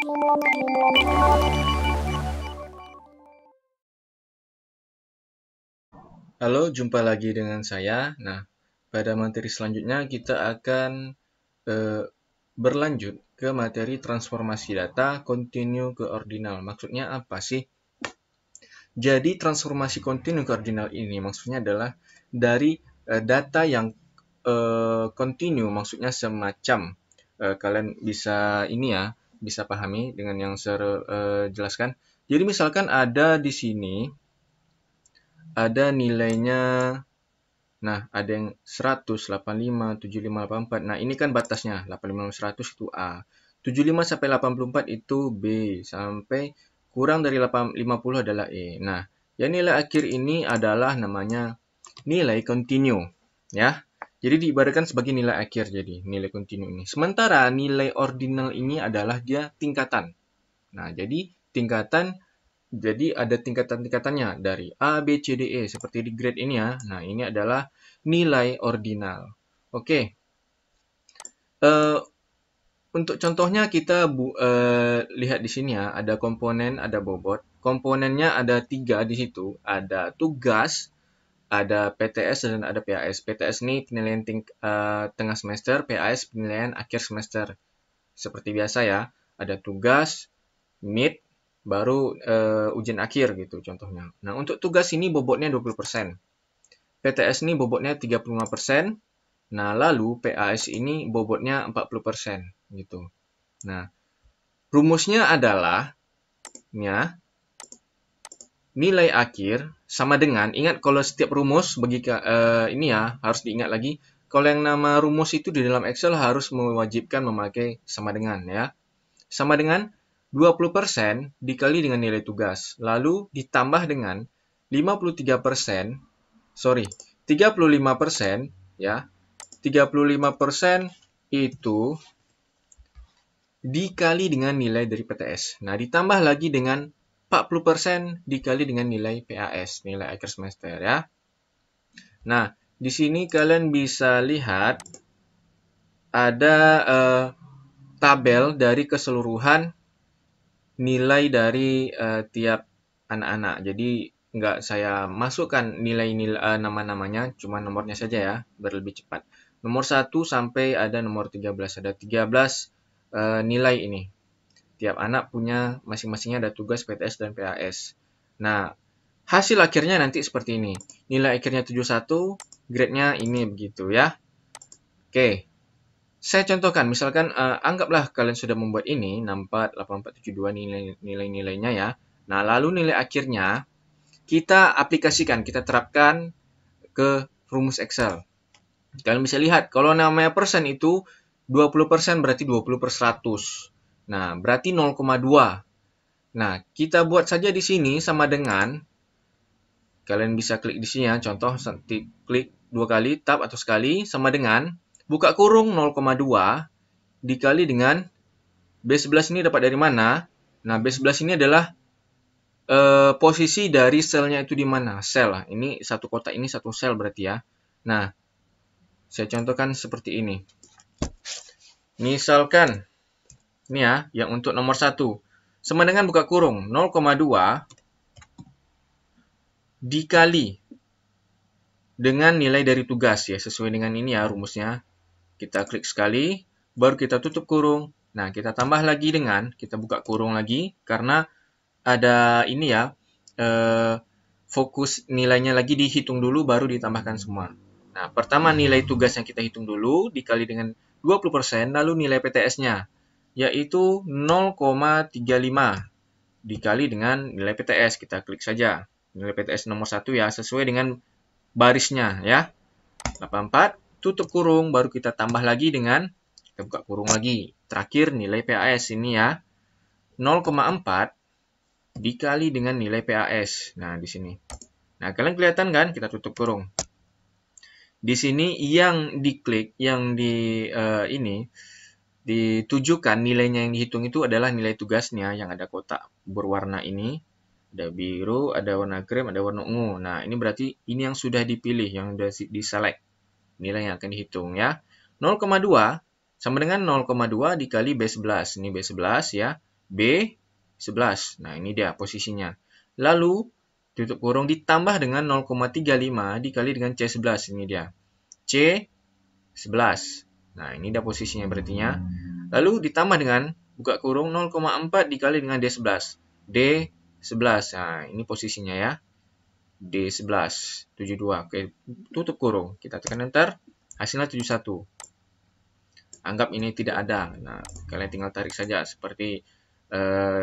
Halo, jumpa lagi dengan saya. Nah, pada materi selanjutnya kita akan berlanjut ke materi transformasi data kontinu ke ordinal. Maksudnya apa sih? Jadi transformasi kontinu ke ordinal ini maksudnya adalah dari data yang kontinu, maksudnya semacam kalian bisa ini ya, bisa pahami dengan yang saya jelaskan. Jadi misalkan ada di sini ada nilainya. Nah, ada yang 100, 85, 75, 84. Nah, ini kan batasnya. 85, 100 itu A. 75 sampai 84 itu B. Sampai kurang dari 50 adalah E. Nah, yang nilai akhir ini adalah namanya nilai kontinu. Ya. Jadi diibaratkan sebagai nilai akhir. Jadi, nilai kontinu ini. Sementara nilai ordinal ini adalah dia tingkatan. Nah, jadi tingkatan. Jadi ada tingkatan-tingkatannya dari A, B, C, D, E. Seperti di grade ini ya. Nah, ini adalah nilai ordinal. Oke. Untuk contohnya kita lihat di sini ya. Ada komponen, ada bobot. Komponennya ada 3 di situ. Ada tugas, ada PTS, dan ada PAS. PTS ini penilaian tengah semester, PAS penilaian akhir semester. Seperti biasa ya. Ada tugas, mid, baru ujian akhir gitu contohnya. Nah, untuk tugas ini bobotnya 20%. PTS ini bobotnya 35%. Nah, lalu PAS ini bobotnya 40% gitu. Nah, rumusnya adalah ya, nilai akhir sama dengan, ingat kalau setiap rumus bagi ini ya harus diingat lagi. Kalau yang nama rumus itu di dalam Excel harus mewajibkan memakai sama dengan ya. Sama dengan 20% dikali dengan nilai tugas. Lalu ditambah dengan 35%, 35% ya. 35% itu dikali dengan nilai dari PTS. Nah, ditambah lagi dengan 40% dikali dengan nilai PAS, nilai akhir semester ya. Nah, di sini kalian bisa lihat ada tabel dari keseluruhan nilai dari tiap anak-anak. Jadi nggak saya masukkan nilai-nilai nama-namanya, cuma nomornya saja ya, biar lebih cepat. Nomor 1 sampai ada nomor 13. Ada 13 nilai ini. Tiap anak punya masing-masingnya ada tugas PTS dan PAS. Nah, hasil akhirnya nanti seperti ini. Nilai akhirnya 71, grade-nya ini begitu ya. Oke. Saya contohkan, misalkan anggaplah kalian sudah membuat ini, 64, 84, 72 nilai-nilainya ya. Nah, lalu nilai akhirnya kita aplikasikan, kita terapkan ke rumus Excel. Kalian bisa lihat, kalau namanya persen itu 20% berarti 20 per 100. Nah, berarti 0,2. Nah, kita buat saja di sini sama dengan, kalian bisa klik di sini ya, contoh, klik 2 kali, tab atau sekali, sama dengan, buka kurung 0,2 dikali dengan B11 ini dapat dari mana? Nah, B11 ini adalah posisi dari selnya itu di mana? Sel. Ini satu kotak, ini satu sel berarti ya. Nah, saya contohkan seperti ini. Misalkan, ini ya, yang untuk nomor 1. Sama dengan buka kurung, 0,2 dikali dengan nilai dari tugas ya. Sesuai dengan ini ya rumusnya. Kita klik sekali, baru kita tutup kurung. Nah, kita tambah lagi dengan, kita buka kurung lagi, karena ada ini ya, fokus nilainya lagi dihitung dulu, baru ditambahkan semua. Nah, pertama nilai tugas yang kita hitung dulu, dikali dengan 20%, lalu nilai PTS-nya, yaitu 0,35, dikali dengan nilai PTS. Kita klik saja, nilai PTS nomor 1 ya, sesuai dengan barisnya ya, 84, tutup kurung, baru kita tambah lagi dengan, kita buka kurung lagi. Terakhir nilai PAS ini ya, 0,4 dikali dengan nilai PAS. Nah, di sini. Nah, kalian kelihatan kan? Kita tutup kurung. Di sini yang diklik, yang ditujukan nilainya yang dihitung itu adalah nilai tugasnya yang ada kotak berwarna ini. Ada biru, ada warna krem, ada warna ungu. Nah, ini berarti ini yang sudah dipilih, yang sudah diselect. Nilai yang akan dihitung ya. 0,2 sama dengan 0,2 dikali B11. Ini B11 ya. B 11. Nah, ini dia posisinya. Lalu, tutup kurung ditambah dengan 0,35 dikali dengan C11. Ini dia. C11. Nah, ini dia posisinya berartinya. Lalu ditambah dengan buka kurung 0,4 dikali dengan D11. D11. Nah, ini posisinya ya. D11. 72. Oke, tutup kurung. Kita tekan enter. Hasilnya 71. Anggap ini tidak ada. Nah, kalian tinggal tarik saja seperti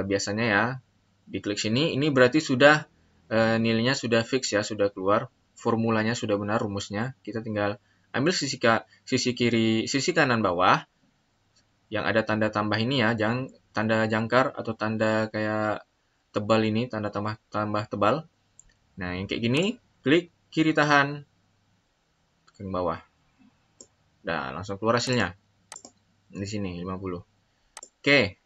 biasanya ya. Diklik sini, ini berarti sudah nilainya sudah fix ya, sudah keluar. Formulanya sudah benar, rumusnya. Kita tinggal ambil sisi kiri, sisi kanan bawah yang ada tanda tambah ini ya, jangan tanda jangkar atau tanda kayak tebal ini, tanda tambah tebal. Nah, yang kayak gini, klik kiri tahan ke bawah. Nah, langsung keluar hasilnya. Di sini 50. Oke.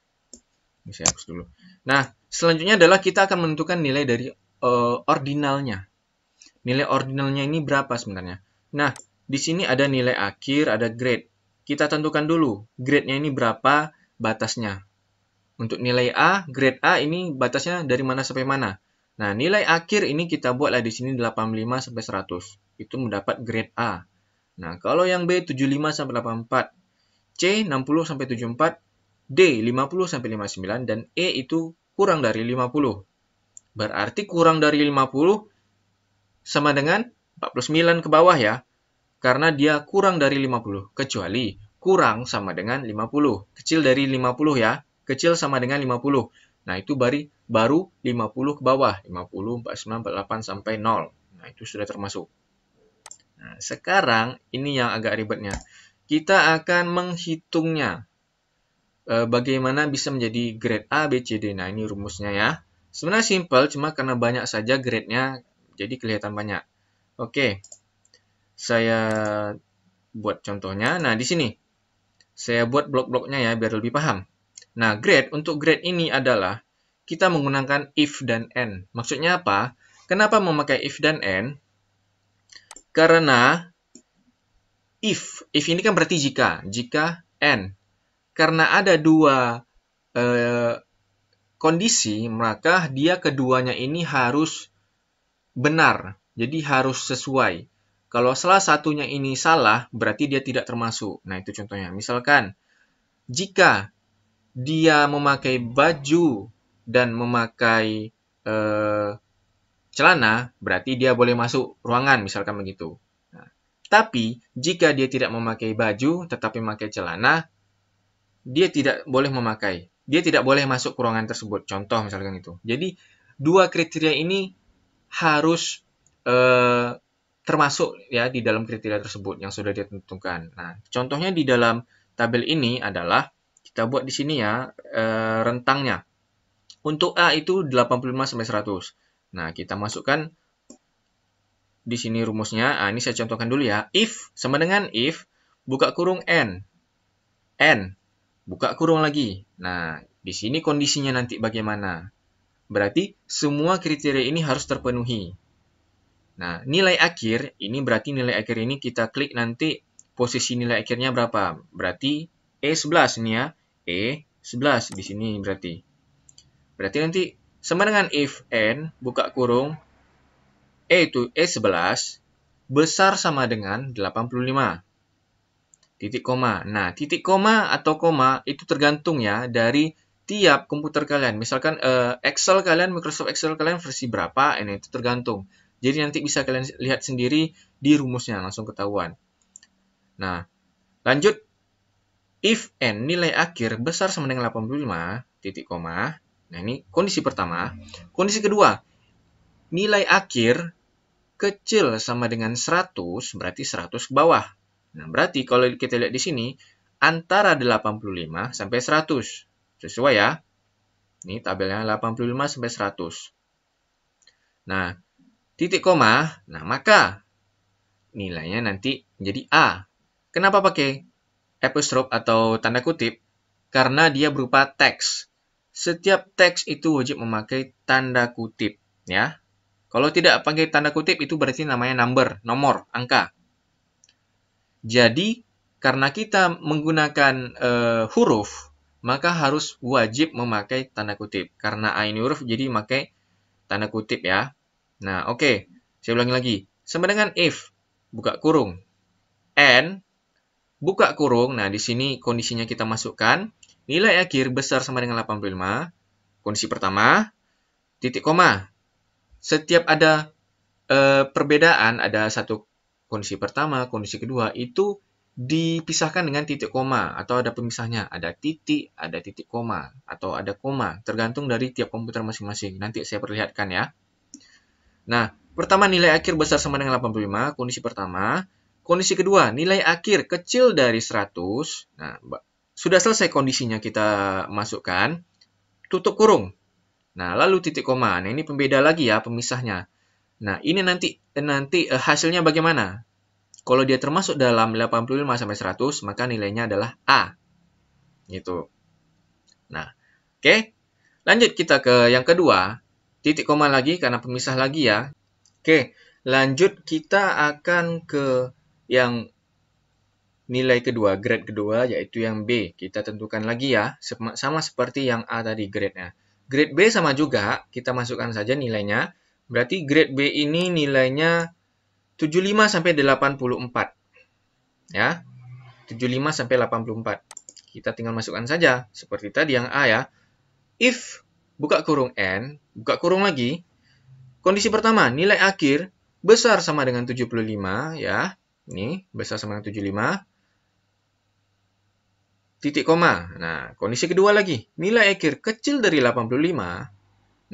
Ini saya hapus dulu. Nah, selanjutnya adalah kita akan menentukan nilai dari ordinalnya. Nilai ordinalnya ini berapa sebenarnya? Nah, di sini ada nilai akhir, ada grade. Kita tentukan dulu grade-nya ini berapa batasnya. Untuk nilai A, grade A ini batasnya dari mana sampai mana. Nah, nilai akhir ini kita buatlah di sini 85 sampai 100. Itu mendapat grade A. Nah, kalau yang B 75 sampai 84, C 60 sampai 74, D 50 sampai 59 dan E itu kurang dari 50. Berarti kurang dari 50 sama dengan 49 ke bawah ya. Karena dia kurang dari 50, kecuali kurang sama dengan 50. Kecil dari 50 ya. Kecil sama dengan 50. Nah, itu baru 50 ke bawah. 50, 49, 48 sampai 0. Nah, itu sudah termasuk. Nah, sekarang ini yang agak ribetnya. Kita akan menghitungnya. Bagaimana bisa menjadi grade A, B, C, D. Nah, ini rumusnya ya. Sebenarnya simple, cuma karena banyak saja grade-nya, jadi kelihatan banyak. Oke, saya buat contohnya. Nah, di sini saya buat blok-bloknya ya, biar lebih paham. Nah, untuk grade ini adalah kita menggunakan if dan and. Maksudnya apa? Kenapa memakai if dan and? Karena if ini kan berarti jika and. Karena ada dua kondisi, maka dia keduanya ini harus benar. Jadi harus sesuai. Kalau salah satunya ini salah, berarti dia tidak termasuk. Nah, itu contohnya. Misalkan, jika dia memakai baju dan memakai celana, berarti dia boleh masuk ruangan, misalkan begitu. Nah, tapi, jika dia tidak memakai baju, tetapi memakai celana, dia tidak boleh memakai. Dia tidak boleh masuk ke ruangan tersebut. Contoh misalkan itu. Jadi, dua kriteria ini harus termasuk ya di dalam kriteria tersebut yang sudah ditentukan. Nah, contohnya di dalam tabel ini adalah kita buat di sini ya rentangnya. Untuk A itu 85 sampai 100. Nah, kita masukkan di sini rumusnya. Nah, ini saya contohkan dulu ya. If sama dengan if buka kurung n. Buka kurung lagi. Nah, di sini kondisinya nanti bagaimana? Berarti semua kriteria ini harus terpenuhi. Nah, nilai akhir, ini berarti nilai akhir ini kita klik nanti posisi nilai akhirnya berapa. Berarti E11 ini ya. E11 di sini berarti. Berarti nanti sama dengan if n, buka kurung, E itu E11, besar sama dengan 85. Titik koma. Nah, titik koma atau koma itu tergantung ya dari tiap komputer kalian. Misalkan Excel kalian, Microsoft Excel kalian versi berapa, ini itu tergantung. Jadi nanti bisa kalian lihat sendiri di rumusnya, langsung ketahuan. Nah, lanjut. If n nilai akhir besar sama dengan 85, titik koma. Nah, ini kondisi pertama. Kondisi kedua, nilai akhir kecil sama dengan 100, berarti 100 ke bawah. Nah, berarti kalau kita lihat di sini, antara 85 sampai 100. Sesuai ya. Ini tabelnya 85 sampai 100. Nah, titik koma, nah maka nilainya nanti menjadi A. Kenapa pakai apostrophe atau tanda kutip? Karena dia berupa teks. Setiap teks itu wajib memakai tanda kutip. Ya. Kalau tidak pakai tanda kutip, itu berarti namanya nomor, angka. Jadi, karena kita menggunakan huruf, maka harus wajib memakai tanda kutip. Karena A ini huruf, jadi pakai tanda kutip ya. Nah, oke. Saya ulangi lagi. Sama dengan if, buka kurung, and, buka kurung. Nah, di sini kondisinya kita masukkan. Nilai akhir besar sama dengan 85. Kondisi pertama, titik koma. Setiap ada perbedaan, ada satu kondisi pertama, kondisi kedua, itu dipisahkan dengan titik koma, atau ada pemisahnya. Ada titik koma, atau ada koma. Tergantung dari tiap komputer masing-masing. Nanti saya perlihatkan ya. Nah, pertama nilai akhir besar sama dengan 85, kondisi pertama. Kondisi kedua, nilai akhir kecil dari 100. Nah, sudah selesai kondisinya kita masukkan. Tutup kurung. Nah, lalu titik koma. Nah, ini pembeda lagi ya, pemisahnya. Nah, ini nanti hasilnya bagaimana? Kalau dia termasuk dalam 85 sampai 100, maka nilainya adalah A. Gitu. Nah, oke. Lanjut kita ke yang kedua. Titik koma lagi karena pemisah lagi ya. Oke, lanjut kita akan ke yang nilai kedua, grade kedua, yaitu yang B. Kita tentukan lagi ya, sama seperti yang A tadi grade-nya. Grade B sama juga, kita masukkan saja nilainya. Berarti grade B ini nilainya 75 sampai 84. Ya. 75 sampai 84. Kita tinggal masukkan saja seperti tadi yang A ya. If buka kurung N, buka kurung lagi. Kondisi pertama, nilai akhir besar sama dengan 75 ya. Ini besar sama dengan 75. Titik koma. Nah, kondisi kedua lagi, nilai akhir kecil dari 85.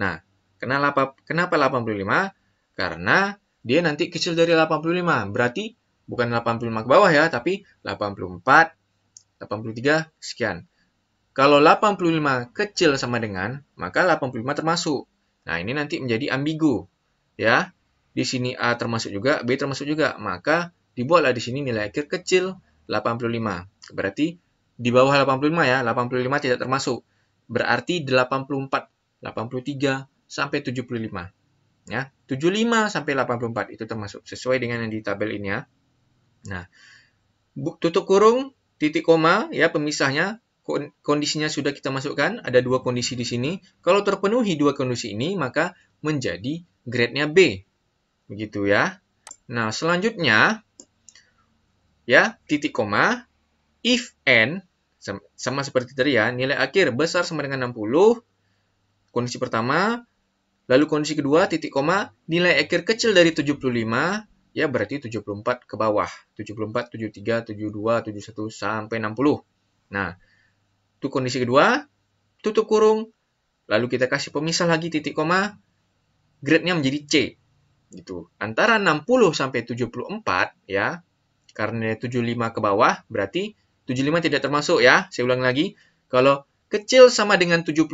Nah, kenapa 85? Karena dia nanti kecil dari 85. Berarti bukan 85 ke bawah ya, tapi 84, 83, sekian. Kalau 85 kecil sama dengan, maka 85 termasuk. Nah, ini nanti menjadi ambigu. Ya, di sini A termasuk juga, B termasuk juga. Maka dibuatlah di sini nilai akhir kecil 85. Berarti di bawah 85 ya, 85 tidak termasuk. Berarti 84, 83, sampai 75. Ya, 75 sampai 84 itu termasuk sesuai dengan yang di tabel ini ya. Nah, tutup kurung, titik koma ya pemisahnya, kondisinya sudah kita masukkan, ada dua kondisi di sini. Kalau terpenuhi dua kondisi ini, maka menjadi grade-nya B. Begitu ya. Nah, selanjutnya ya, titik koma, if n sama seperti tadi ya, nilai akhir besar sama dengan 60. Kondisi pertama, lalu kondisi kedua, titik koma, nilai akhir kecil dari 75, ya berarti 74 ke bawah. 74, 73, 72, 71, sampai 60. Nah, itu kondisi kedua, tutup kurung, lalu kita kasih pemisah lagi titik koma, grade-nya menjadi C. Gitu. Antara 60 sampai 74, ya, karena 75 ke bawah, berarti 75 tidak termasuk ya. Saya ulang lagi, kalau kecil sama dengan 75,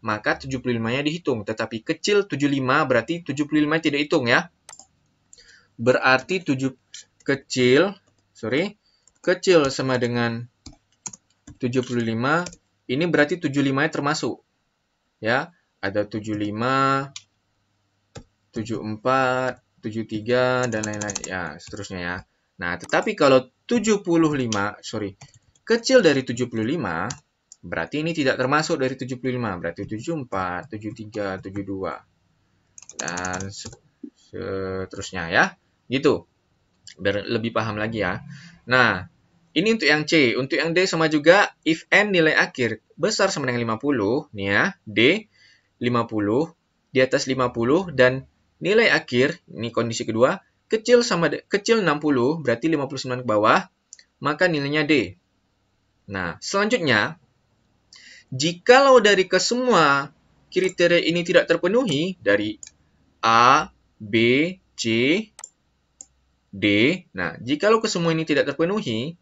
maka 75-nya dihitung. Tetapi kecil 75 berarti 75 tidak hitung ya. Berarti kecil sama dengan 75, ini berarti 75-nya termasuk. Ya, ada 75, 74, 73, dan lain-lain. Ya, seterusnya ya. Nah, tetapi kalau kecil dari 75, berarti ini tidak termasuk dari 75. Berarti 74, 73, 72. Dan seterusnya ya. Gitu. Biar lebih paham lagi ya. Nah, ini untuk yang C. Untuk yang D sama juga, if N nilai akhir besar sama dengan 50, nih ya, D 50, di atas 50, dan nilai akhir, ini kondisi kedua, kecil 60, berarti 59 ke bawah, maka nilainya D. Nah, selanjutnya, jikalau dari kesemua kriteria ini tidak terpenuhi, dari A, B, C, D, nah, jikalau kesemua ini tidak terpenuhi,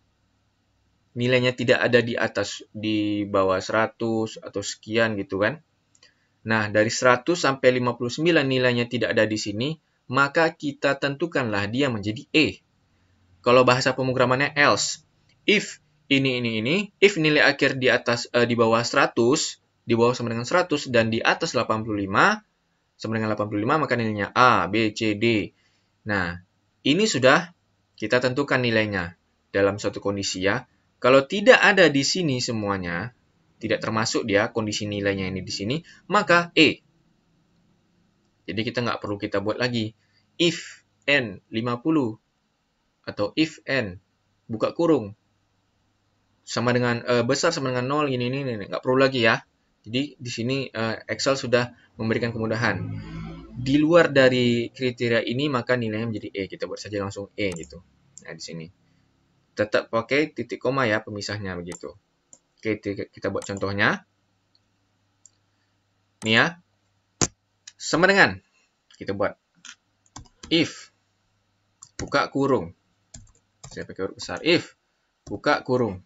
nilainya tidak ada di bawah 100 atau sekian gitu kan. Nah, dari 100 sampai 59 nilainya tidak ada di sini, maka kita tentukanlah dia menjadi E. Kalau bahasa pemrogramannya else. If if nilai akhir di bawah 100, di bawah sama dengan 100 dan di atas 85 sama dengan 85, maka nilainya A, B, C, D. Nah, ini sudah kita tentukan nilainya dalam suatu kondisi ya. Kalau tidak ada di sini semuanya, tidak termasuk dia kondisi nilainya ini di sini, maka E. Jadi kita nggak perlu kita buat lagi. If N 50 atau if N buka kurung sama dengan besar sama dengan 0 ini nggak perlu lagi ya. Jadi di sini Excel sudah memberikan kemudahan. Di luar dari kriteria ini maka nilainya menjadi E. Kita buat saja langsung E gitu. Nah, di sini tetap pakai titik koma ya pemisahnya begitu. Oke, kita buat contohnya. Nih ya. Sama dengan kita buat if buka kurung. Saya pakai huruf besar. If buka kurung.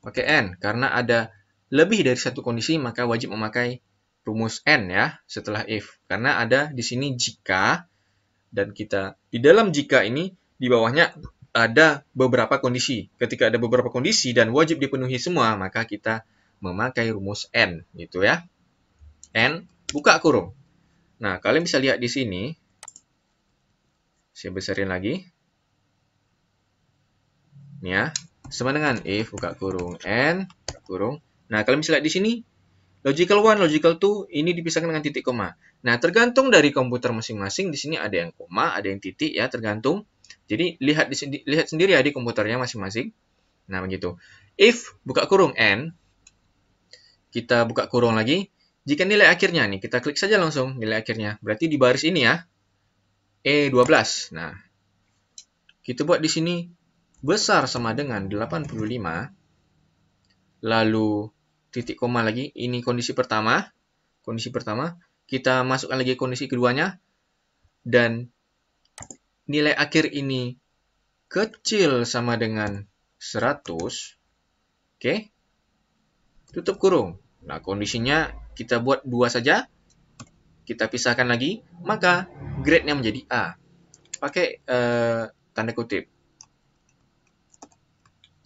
Pakai N, karena ada lebih dari satu kondisi, maka wajib memakai rumus N ya, setelah if. Karena ada di sini jika, dan kita di dalam jika ini, di bawahnya ada beberapa kondisi. Ketika ada beberapa kondisi dan wajib dipenuhi semua, maka kita memakai rumus N, gitu ya. N, buka kurung. Nah, kalian bisa lihat di sini, saya besarin lagi. Nih ya. Sama dengan if buka kurung N buka kurung. Nah, kalian bisa lihat di sini logical 1, logical 2 ini dipisahkan dengan titik koma. Nah, tergantung dari komputer masing-masing, di sini ada yang koma, ada yang titik ya, tergantung. Jadi lihat sendiri ya di komputernya masing-masing. Nah, begitu. If buka kurung N, kita buka kurung lagi. Jika nilai akhirnya nih, kita klik saja langsung nilai akhirnya. Berarti di baris ini ya. E12. Nah, kita buat di sini besar sama dengan 85, lalu titik koma lagi, ini kondisi pertama, kita masukkan lagi kondisi keduanya, dan nilai akhir ini kecil sama dengan 100, oke, tutup kurung. Nah, kondisinya kita buat 2 saja, kita pisahkan lagi, maka grade-nya menjadi A. Pakai tanda kutip.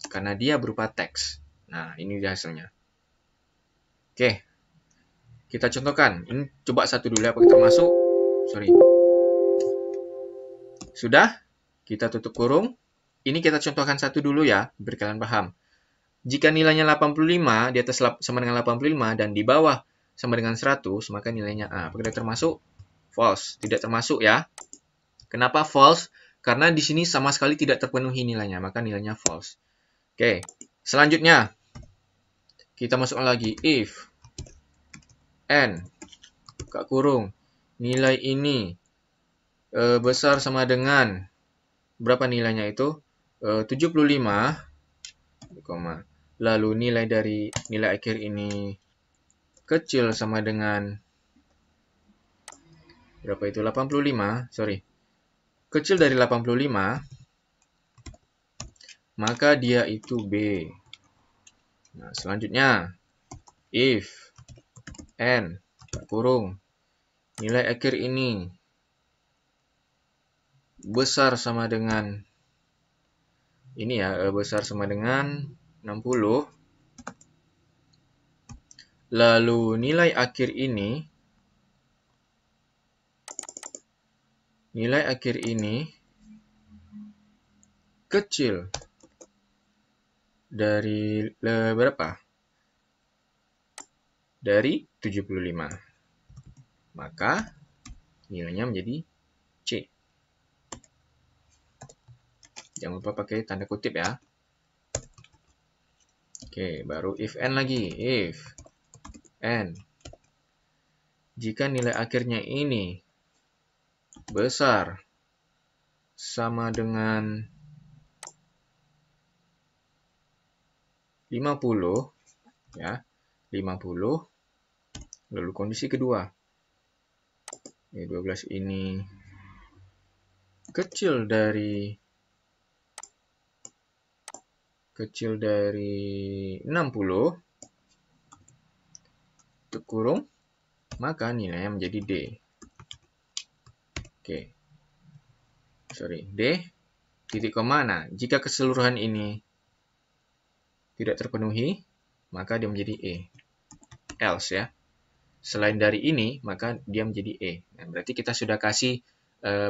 Karena dia berupa teks. Nah, ini dia hasilnya. Oke. Kita contohkan. Ini coba satu dulu apakah termasuk. Sorry. Sudah. Kita tutup kurung. Ini kita contohkan satu dulu ya, biar kalian paham. Jika nilainya 85, di atas sama dengan 85, dan di bawah sama dengan 100, maka nilainya A. Apakah termasuk? False. Tidak termasuk ya. Kenapa false? Karena di sini sama sekali tidak terpenuhi nilainya, maka nilainya false. Oke, selanjutnya kita masukkan lagi if N buka kurung nilai ini besar sama dengan berapa nilainya itu 75, lalu nilai dari nilai akhir ini kecil sama dengan berapa itu 85, sorry, kecil dari 85, maka dia itu B. Nah, selanjutnya, if N, kurung, nilai akhir ini besar sama dengan, ini ya, besar sama dengan 60, lalu nilai akhir ini, kecil dari berapa? Dari 75. Maka nilainya menjadi C. Jangan lupa pakai tanda kutip ya. Oke, baru if N lagi. If N. Jika nilai akhirnya ini besar sama dengan 50, ya, 50, lalu kondisi kedua, 12 ini kecil dari 60, tutup kurung, maka nilainya menjadi D. Oke, sorry, D, titik koma. Nah, jika keseluruhan ini tidak terpenuhi, maka dia menjadi E. Else ya. Selain dari ini, maka dia menjadi E. Nah, berarti kita sudah kasih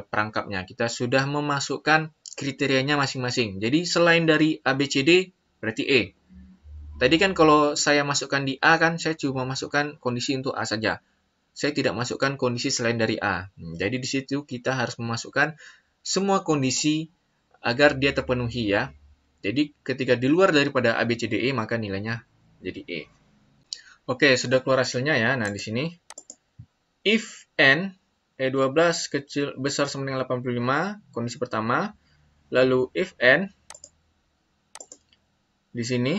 perangkapnya. Kita sudah memasukkan kriterianya masing-masing. Jadi selain dari A, B, C, D, berarti E. Tadi kan kalau saya masukkan di A kan, saya cuma masukkan kondisi untuk A saja. Saya tidak masukkan kondisi selain dari A. Jadi di situ kita harus memasukkan semua kondisi agar dia terpenuhi ya. Jadi ketika di luar daripada A, B, C, D, E, maka nilainya jadi E. Oke, sudah keluar hasilnya ya. Nah, di sini if n E12 kecil besar sama dengan 85, kondisi pertama. Lalu if n di sini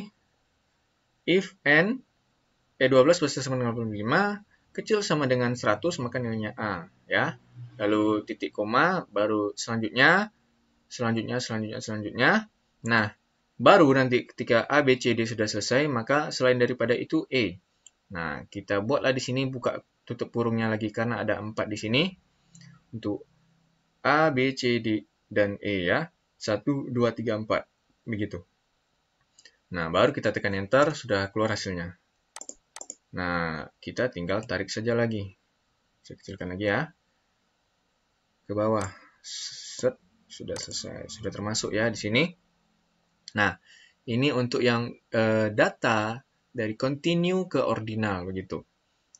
if n E12 besar sama dengan 85 kecil sama dengan 100, maka nilainya A ya. Lalu titik koma, baru selanjutnya. Nah, baru nanti ketika A, B, C, D sudah selesai, maka selain daripada itu E. Nah, kita buatlah di sini buka tutup kurungnya lagi karena ada 4 di sini. Untuk A, B, C, D, dan E ya. 1, 2, 3, 4. Begitu. Nah, baru kita tekan enter, sudah keluar hasilnya. Nah, kita tinggal tarik saja lagi. Saya kecilkan lagi ya. Ke bawah. Set, sudah selesai. Sudah termasuk ya di sini. Nah, ini untuk yang data dari continue ke ordinal begitu.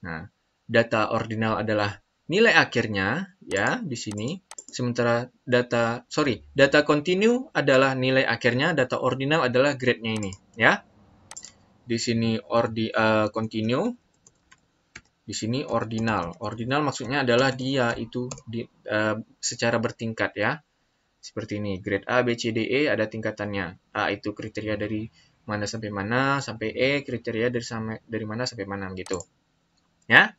Nah, data ordinal adalah nilai akhirnya ya di sini. Sementara data continue adalah nilai akhirnya, data ordinal adalah grade-nya ini ya. Di sini continue, di sini ordinal. Ordinal maksudnya adalah dia itu secara bertingkat ya. Seperti ini, grade A, B, C, D, E ada tingkatannya. A itu kriteria dari mana sampai E kriteria dari mana sampai mana gitu. Ya.